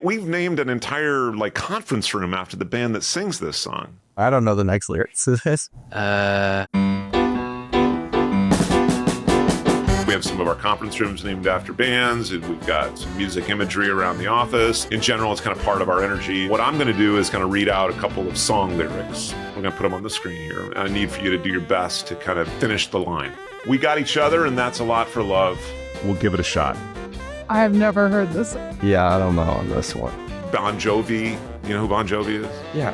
We've named an entire conference room after the band that sings this song. I don't know the next lyrics to this. We have some of our conference rooms named after bands. We've got some music imagery around the office. In general, it's kind of part of our energy. What I'm going to do is kind of read out a couple of song lyrics. We're going to put them on the screen here. I need for you to do your best to kind of finish the line. We got each other, and that's a lot for love. We'll give it a shot. I have never heard this. Yeah, I don't know on this one. Bon Jovi. You know who Bon Jovi is? Yeah.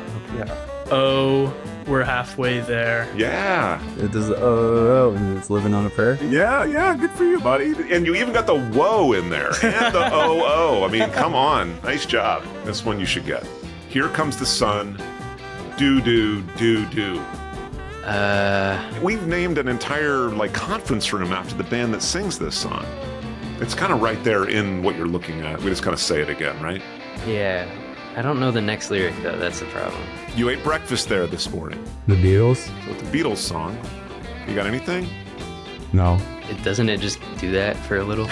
Oh, we're halfway there. Yeah. It does. And it's living on a prayer. Yeah. Good for you, buddy. And you even got the whoa in there and the oh. I mean, come on. Nice job. This one you should get. Here comes the sun. Do. We've named an entire conference room after the band that sings this song. It's kind of right there in what you're looking at. We just kind of say it again, right? Yeah. I don't know the next lyric, though. That's the problem. You ate breakfast there this morning. The Beatles? So it's a Beatles song. You got anything? No. Doesn't it just do that for a little?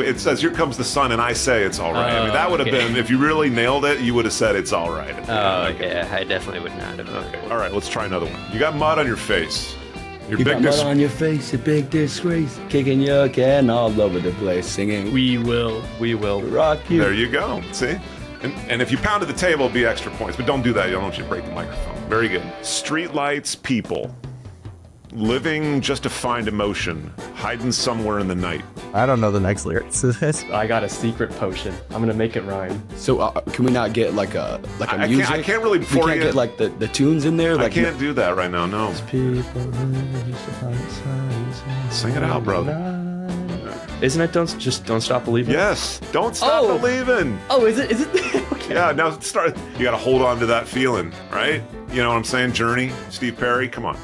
It says, here comes the sun, and I say it's all right. I mean, that would have been, if you really nailed it, you would have said it's all right. Okay. I definitely would not have. Okay. All right, let's try another one. You got mud on your face. You got mud on your face, a big disgrace. Kicking your can all over the place, singing, We will rock you. There you go. See? And if you pounded the table, it'd be extra points. But don't do that. I don't want you to break the microphone. Very good. Streetlights, people. Living just to find emotion. Hiding somewhere in the night. I don't know the next lyrics to this. I got a secret potion. I'm gonna make it rhyme. So can we not get like a music? I can't really. We can't get the tunes in there. I can't do that right now. No. Sing it out, brother. Isn't it Don't Stop Believing? Yes. Don't stop believing. Oh, is it? Okay. Yeah. Now start. You got to hold on to that feeling, right? You know what I'm saying? Journey. Steve Perry. Come on.